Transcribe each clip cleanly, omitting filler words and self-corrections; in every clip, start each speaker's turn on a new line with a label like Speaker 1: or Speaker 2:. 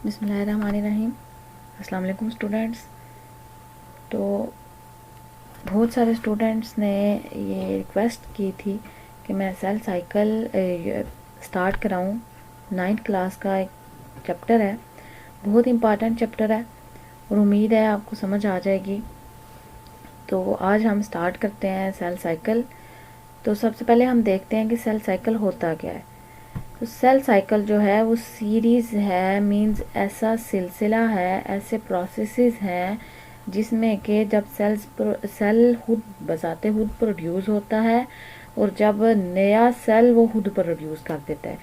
Speaker 1: बिस्मिल्लाहिर्रहमानिर्रहीम। अस्सलाम वालेकुम स्टूडेंट्स। तो बहुत सारे स्टूडेंट्स ने ये रिक्वेस्ट की थी कि मैं सेल साइकिल स्टार्ट कराऊं। 9th क्लास का एक चैप्टर है, बहुत इम्पॉर्टेंट चैप्टर है और उम्मीद है आपको समझ आ जाएगी। तो आज हम स्टार्ट करते हैं सेल साइकिल। तो सबसे पहले हम देखते हैं कि सेल साइकिल होता क्या है। तो सेल साइकिल जो है वो सीरीज़ है, मींस ऐसा सिलसिला है, ऐसे प्रोसेसेस हैं जिसमें कि जब सेल खुद बजाते खुद प्रोड्यूस होता है और जब नया सेल वो खुद प्रोड्यूस कर देता है,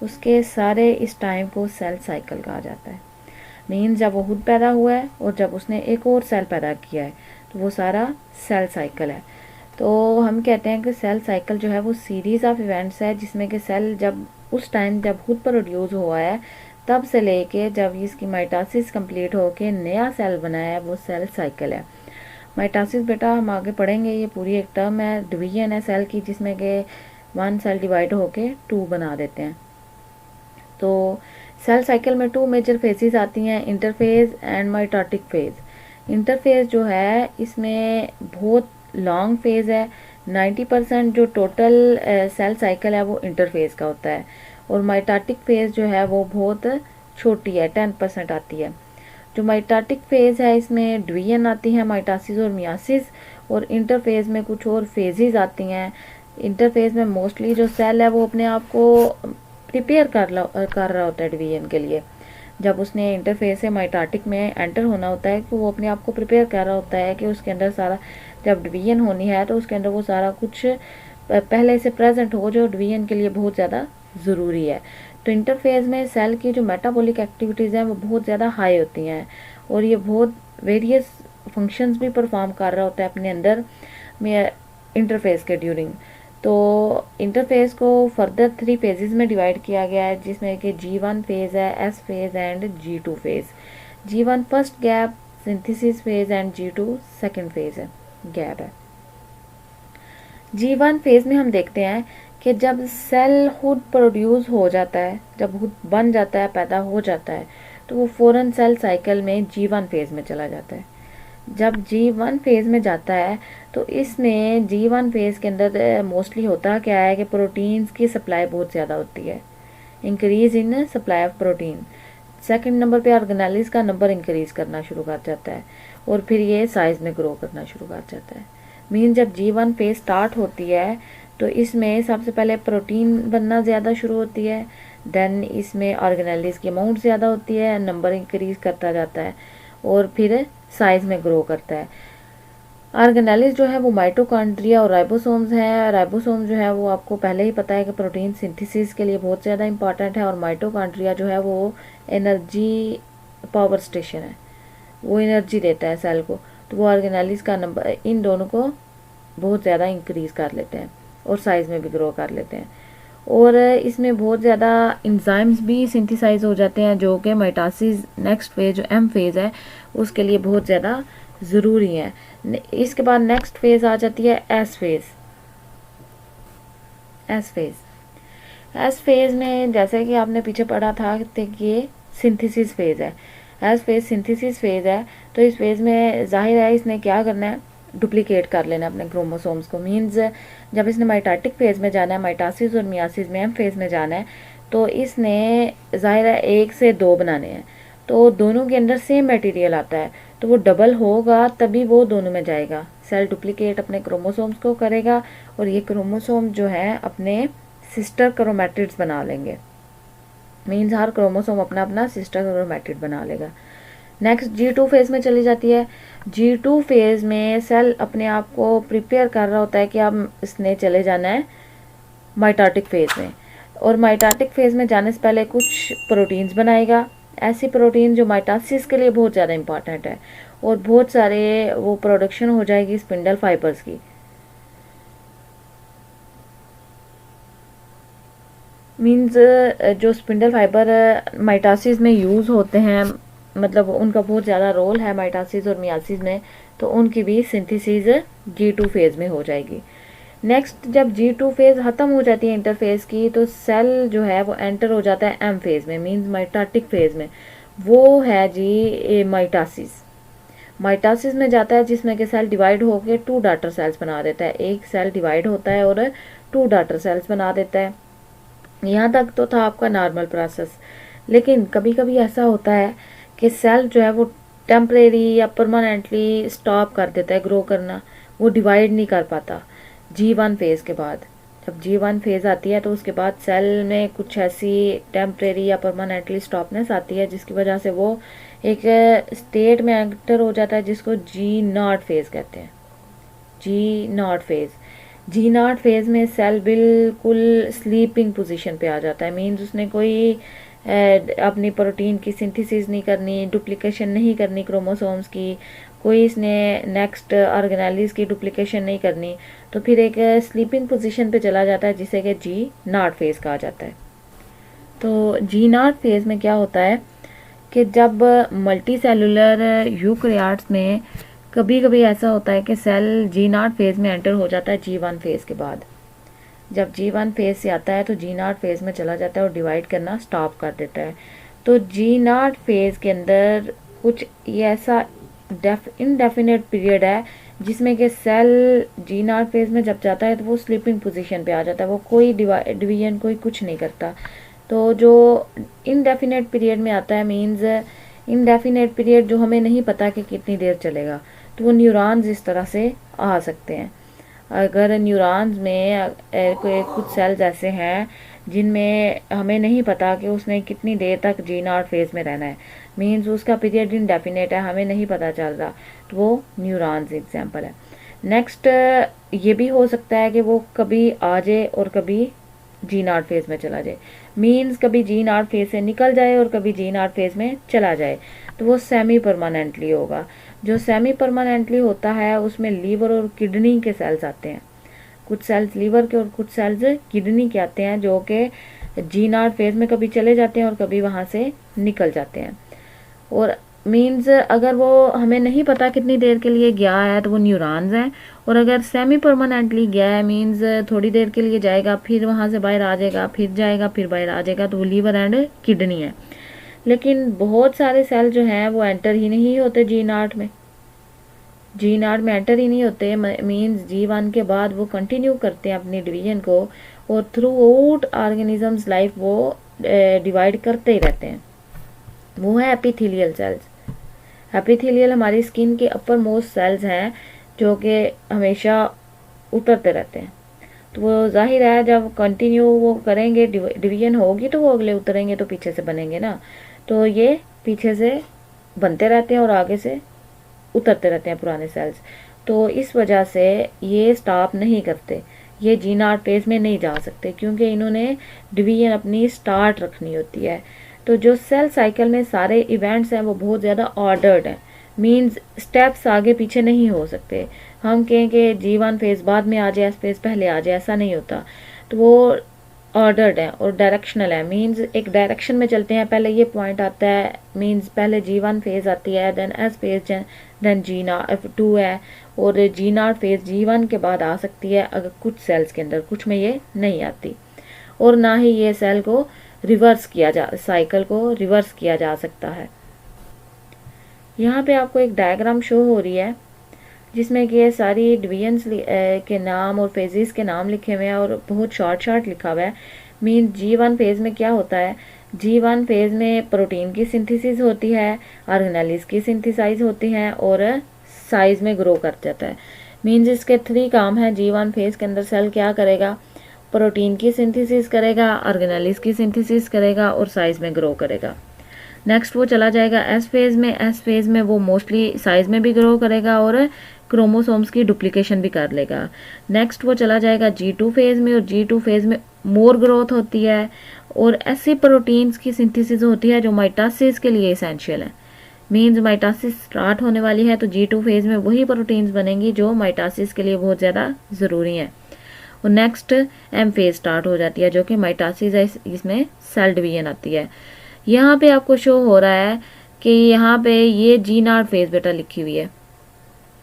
Speaker 1: उसके सारे इस टाइम को सेल साइकिल कहा जाता है। मींस जब वो खुद पैदा हुआ है और जब उसने एक और सेल पैदा किया है, तो वो सारा सेल साइकिल है। तो हम कहते हैं कि सेल साइकिल जो है वो सीरीज ऑफ इवेंट्स है जिसमें कि सेल जब उस टाइम जब खुद प्रोड्यूस हुआ है तब से लेके जब इसकी माइटोसिस कंप्लीट होके नया सेल बनाया है, वो सेल साइकिल है। माइटोसिस बेटा हम आगे पढ़ेंगे, ये पूरी एक टर्म है, डिवीजन है सेल की, जिसमें कि 1 सेल डिवाइड होके 2 बना देते हैं। तो सेल साइकिल में 2 मेजर फेजेस आती हैं, interphase and mitotic phase. Interphase जो है इसमें बहुत लॉन्ग फेज है। 90% जो टोटल सेल साइकिल है वो इंटरफेज का होता है और माइटोटिक फेज जो है वो बहुत छोटी है, 10% आती है। जो माइटोटिक फेज है इसमें डिवीजन आती है, माइटोसिस और मियासिस, और इंटरफेज में कुछ और फेजेस आती हैं। इंटरफेज में मोस्टली जो सेल है वो अपने आप को प्रिपेयर कर रहा होता है डिवीजन के लिए। जब उसने इंटरफेस से माइटोटिक में एंटर होना होता है कि वो अपने आप को प्रिपेयर कर रहा होता है कि उसके अंदर सारा, जब डिवीजन होनी है तो उसके अंदर वो सारा कुछ पहले से प्रेजेंट हो जो डिवीजन के लिए बहुत ज़्यादा ज़रूरी है। तो इंटरफेज में सेल की जो मेटाबॉलिक एक्टिविटीज़ हैं वो बहुत ज़्यादा हाई होती हैं और ये बहुत वेरियस फंक्शंस भी परफॉर्म कर रहा होता है अपने अंदर में इंटरफेस के ड्यूरिंग। तो इंटरफेस को फर्दर 3 फेजेस में डिवाइड किया गया है, जिसमें कि G1 फेज है, S phase and G2 phase. G1 first gap synthesis phase and G2 second phase है, गैप है। G1 फेज में हम देखते हैं कि जब सेल खुद प्रोड्यूस हो जाता है, जब खुद बन जाता है, पैदा हो जाता है, तो वो फौरन सेल साइकिल में G1 फेज में चला जाता है। जब G1 फेज में जाता है तो इसमें G1 फेज के अंदर मोस्टली होता क्या है कि प्रोटीन्स की सप्लाई बहुत ज़्यादा होती है, increase in supply of protein. Second number पे ऑर्गेनेलिस का नंबर इंक्रीज करना शुरू कर जाता है और फिर ये साइज में ग्रो करना शुरू कर जाता है। मीन जब G1 फेज स्टार्ट होती है तो इसमें सबसे पहले प्रोटीन बनना ज़्यादा शुरू होती है, देन इसमें ऑर्गेनेलिस की अमाउंट ज़्यादा होती है, नंबर इंक्रीज करता जाता है और फिर साइज में ग्रो करता है। ऑर्गेनेलिस जो है वो माइटोकॉन्ड्रिया और राइबोसोम्स हैं। राइबोसोम जो है वो आपको पहले ही पता है कि प्रोटीन सिंथेसिस के लिए बहुत ज़्यादा इंपॉर्टेंट है, और माइटोकॉन्ड्रिया जो है वो एनर्जी पावर स्टेशन है, वो एनर्जी देता है सेल को। तो वो ऑर्गेनेलिस का नंबर, इन दोनों को बहुत ज़्यादा इंक्रीज कर लेते हैं और साइज में भी ग्रो कर लेते हैं। और इसमें बहुत ज़्यादा इंजाइम्स भी सिंथेसाइज हो जाते हैं जो कि माइटोसिस नेक्स्ट फेज जो M फेज है उसके लिए बहुत ज़्यादा ज़रूरी है। इसके बाद नेक्स्ट फेज आ जाती है S phase. S phase S phase में जैसे कि आपने पीछे पढ़ा था कि ये सिंथेसिस फेज है। एस फेज सिंथेसिस फेज है, तो इस फेज में जाहिर है इसने क्या करना है, डुप्लीकेट कर लेना अपने क्रोमोसोम्स को। मीन्स जब इसने माइटोटिक फेज में जाना है, माइटोसिस और मियासिस में M फेज में जाना है, तो इसने जाहिर है 1 से 2 बनाने हैं। तो दोनों के अंदर सेम मटेरियल आता है तो वो डबल होगा तभी वो दोनों में जाएगा। सेल डुप्लीकेट अपने क्रोमोसोम्स को करेगा और ये क्रोमोसोम जो है अपने सिस्टर क्रोमैटिड्स बना लेंगे। मीन्स हर क्रोमोसोम अपना अपना सिस्टर क्रोमैटिड बना लेगा। नेक्स्ट G2 फेज में चली जाती है। G2 फेज में सेल अपने आप को प्रिपेयर कर रहा होता है कि अब इसने चले जाना है माइटोटिक फेज में, और माइटोटिक फेज में जाने से पहले कुछ प्रोटीन्स बनाएगा, ऐसी प्रोटीन जो माइटोसिस के लिए बहुत ज़्यादा इंपॉर्टेंट है, और बहुत सारे वो प्रोडक्शन हो जाएगी स्पिंडल फाइबर्स की। मीन्स जो स्पिंडल फाइबर माइटोसिस में यूज़ होते हैं, मतलब उनका बहुत ज़्यादा रोल है माइटोसिस और मियासिस में, तो उनकी भी सिंथेसिस G2 फेज में हो जाएगी। नेक्स्ट जब G2 फेज ख़त्म हो जाती है इंटरफेज की, तो सेल जो है वो एंटर हो जाता है M फेज में, मीन्स माइटोटिक फेज में। वो है जी माइटासिस। माइटासिस में जाता है जिसमें कि सेल डिवाइड होकर 2 डॉटर सेल्स बना देता है। एक सेल डिवाइड होता है और 2 डॉटर सेल्स बना देता है। यहाँ तक तो था आपका नॉर्मल प्रोसेस, लेकिन कभी कभी ऐसा होता है कि सेल जो है वो टेम्परेरी या परमानेंटली स्टॉप कर देता है ग्रो करना, वो डिवाइड नहीं कर पाता G1 फेज़ के बाद। जब G1 फेज़ आती है तो उसके बाद सेल में कुछ ऐसी टेम्परेरी या परमानेंटली स्टॉपनेस आती है जिसकी वजह से वो एक स्टेट में एंटर हो जाता है जिसको G0 फेज़ कहते हैं। G0 फेज़, G0 फेज़ में सेल बिल्कुल स्लीपिंग पोजीशन पे आ जाता है। मीन्स उसने कोई अपनी प्रोटीन की सिंथेसिस नहीं करनी, डुप्लीकेशन नहीं करनी क्रोमोसोम्स की, कोई इसने नेक्स्ट ऑर्गेनेलिस की डुप्लीकेशन नहीं करनी, तो फिर एक स्लीपिंग पोजीशन पे चला जाता है जिसे कि G0 फेज़ कहा जाता है। तो G0 फेज़ में क्या होता है कि जब मल्टी सेलुलर यूकैरियोट्स में कभी कभी ऐसा होता है कि सेल G0 फेज़ में एंटर हो जाता है G1 फेज़ के बाद। जब G1 फेज़ से आता है तो G0 फेज़ में चला जाता है और डिवाइड करना स्टॉप कर देता है। तो G0 फेज़ के अंदर कुछ ये ऐसा इनडेफिनेट पीरियड है जिसमें कि सेल G0 फेज़ में जब जाता है तो वो स्लीपिंग पोजीशन पे आ जाता है, वो कोई डिवीजन कोई कुछ नहीं करता। तो जो इनडेफिनेट पीरियड में आता है, मीन्स इनडेफिनेट पीरियड जो हमें नहीं पता कि कितनी देर चलेगा, तो वो न्यूरॉन्स इस तरह से आ सकते हैं। अगर न्यूरॉन्स में कोई कुछ सेल्स ऐसे हैं जिनमें हमें नहीं पता कि उसने कितनी देर तक G0 फेज़ में रहना है, मीन्स उसका पीरियड इनडेफिनेट है, हमें नहीं पता चल रहा, तो वो न्यूरॉन्स एग्जांपल है। नेक्स्ट ये भी हो सकता है कि वो कभी आ जाए और कभी G0 फेज़ में चला जाए, मीन्स कभी G0 फेज़ से निकल जाए और कभी G0 फेज़ में चला जाए, तो वो सेमी परमानेंटली होगा। जो सेमी परमानेंटली होता है उसमें लीवर और किडनी के सेल्स आते हैं। कुछ सेल्स लीवर के और कुछ सेल्स किडनी के आते हैं जो कि G0 फेज़ में कभी चले जाते हैं और कभी वहाँ से निकल जाते हैं। और मीन्स अगर वो हमें नहीं पता कितनी देर के लिए गया है तो वो न्यूरॉन्स हैं, और अगर सेमी परमानेंटली गया है मीन्स थोड़ी देर के लिए जाएगा फिर वहाँ से बाहर आ जाएगा, फिर जाएगा फिर बाहर आ जाएगा, तो वो लीवर एंड किडनी है। लेकिन बहुत सारे सेल जो हैं वो एंटर ही नहीं होते G0 में, G0 में एंटर ही नहीं होते, मीन्स G1 के बाद वो कंटिन्यू करते हैं अपनी डिवीजन को और थ्रू आउट ऑर्गेनिजम्स लाइफ वो डिवाइड करते ही रहते हैं। वो है एपिथेलियल सेल्स। एपिथेलियल हमारी स्किन के अपर मोस्ट सेल्स हैं जो कि हमेशा उतरते रहते हैं। तो वो जाहिर है जब कंटिन्यू वो करेंगे, डिवीजन होगी तो वो अगले उतरेंगे तो पीछे से बनेंगे ना, तो ये पीछे से बनते रहते हैं और आगे से उतरते रहते हैं पुराने सेल्स। तो इस वजह से ये स्टॉप नहीं करते, ये G0 फेज़ में नहीं जा सकते क्योंकि इन्होंने डिवीजन अपनी स्टार्ट रखनी होती है। तो जो सेल साइकिल में सारे इवेंट्स हैं वो बहुत ज़्यादा ऑर्डर्ड हैं, मीन्स स्टेप्स आगे पीछे नहीं हो सकते। हम कहें कि G1 फेज़ बाद में आ जाए, फेज़ पहले आ जाए, ऐसा नहीं होता। तो वो ऑर्डर्ड है और डायरेक्शनल है, मीन्स एक डायरेक्शन में चलते हैं। पहले ये पॉइंट आता है, मीन्स पहले G1 फेज़ आती है, then S phase, then G2 है, और G0 फेज़ G1 के बाद आ सकती है अगर कुछ सेल्स के अंदर, कुछ में ये नहीं आती। और ना ही ये सेल को रिवर्स किया जा, साइकिल को रिवर्स किया जा सकता है। यहाँ पे आपको एक डायग्राम शो हो रही है जिसमें कि ये सारी डिवीजन्स के नाम और फेजेस के नाम लिखे हुए हैं और बहुत शॉर्ट लिखा हुआ है। मीन G1 फेज़ में क्या होता है, G1 फेज़ में प्रोटीन की सिंथेसिस होती है, ऑर्गेनेलिस की सिंथेसाइज होती हैं और साइज में ग्रो कर जाता है। मीन्स इसके 3 काम हैं। G1 फेज़ के अंदर सेल क्या करेगा, प्रोटीन की सिंथेसिस करेगा, ऑर्गेनेलिस की सिंथेसिस करेगा और साइज में ग्रो करेगा। नेक्स्ट वो चला जाएगा एस फेज़ में। एस फेज़ में वो मोस्टली साइज में भी ग्रो करेगा और क्रोमोसोम्स की डुप्लीकेशन भी कर लेगा। नेक्स्ट वो चला जाएगा G2 फेज़ में, और G2 फेज़ में मोर ग्रोथ होती है और ऐसी प्रोटीन्स की सिंथेसिस होती है जो माइटोसिस के लिए एसेंशियल है। मीन्स माइटोसिस स्टार्ट होने वाली है तो G2 फेज़ में वही प्रोटीन्स बनेंगी जो माइटोसिस के लिए बहुत ज़्यादा ज़रूरी हैं। और नेक्स्ट M फेज़ स्टार्ट हो जाती है जो कि माइटोसिस है, इसमें सेल डिवीजन आती है। यहाँ पे आपको शो हो रहा है कि यहाँ पे ये G0 फेज़ बेटा लिखी हुई है।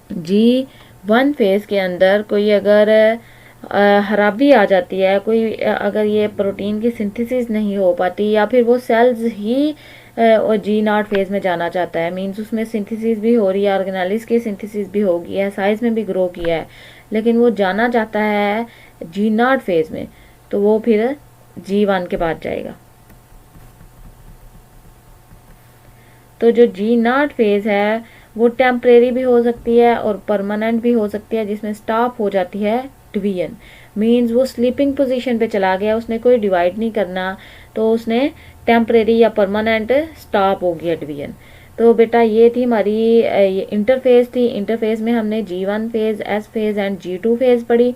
Speaker 1: G1 फेज़ के अंदर कोई अगर खराबी आ जाती है, कोई अगर ये प्रोटीन की सिंथेसिस नहीं हो पाती या फिर वो सेल्स ही और जी नॉट फेज में जाना चाहता है, मीन्स उसमें सिंथेसिस भी हो रही है, ऑर्गेनेलिस की सिंथेसिस भी हो गई है, साइज में भी ग्रो किया है, लेकिन वो जाना चाहता है जी नॉट फेज में, तो वो फिर G1 के बाद जाएगा। तो जो जी नॉट फेज है वो टेम्परेरी भी हो सकती है और परमानेंट भी हो सकती है, जिसमें स्टॉप हो जाती है डिवीजन, मीन्स वो स्लीपिंग पोजीशन पे चला गया, उसने कोई डिवाइड नहीं करना, तो उसने टेम्परेरी या परमानेंट स्टॉप हो गया डिवीजन। तो बेटा ये थी हमारी ये इंटरफेज थी। इंटरफेज में हमने G1 phase, S phase and G2 phase पढ़ी।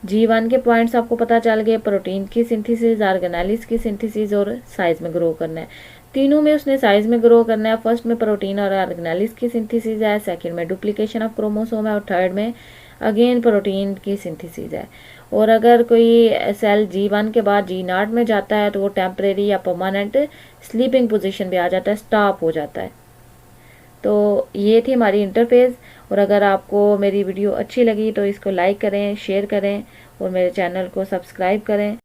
Speaker 1: G1 के पॉइंट्स आपको पता चल गए, प्रोटीन की सिंथेसिस, ऑर्गेनेलिस की सिंथेसिस और साइज में ग्रो करना है। तीनों में उसने साइज में ग्रो करना है। फर्स्ट में प्रोटीन और ऑर्गेनेलिस की सिंथेसिस है, सेकंड में डुप्लीकेशन ऑफ क्रोमोसोम है और थर्ड में अगेन प्रोटीन की सिंथेसिस है। और अगर कोई सेल G1 के बाद G0 में जाता है तो वो टेम्परेरी या परमानेंट स्लीपिंग पोजीशन पे आ जाता है, स्टॉप हो जाता है। तो ये थी हमारी इंटरफेस। और अगर आपको मेरी वीडियो अच्छी लगी तो इसको लाइक करें, शेयर करें और मेरे चैनल को सब्सक्राइब करें।